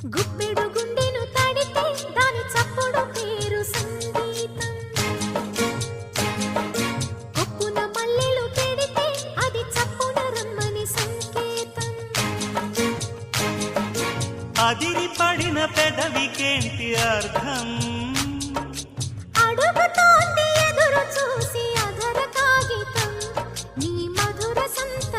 గుప్పెడు గుండెను తడితే దాని చప్పుడు పేరు సంగీతం. కొప్పున మల్లెలు పెడితే అది చప్పున రమ్మని సంకేతం. అదిరి పడిన పెదవికేంటి అర్థం? అడుగుతోంది ఎదురు చూసి అధర కాగితం నీ మధుర సంత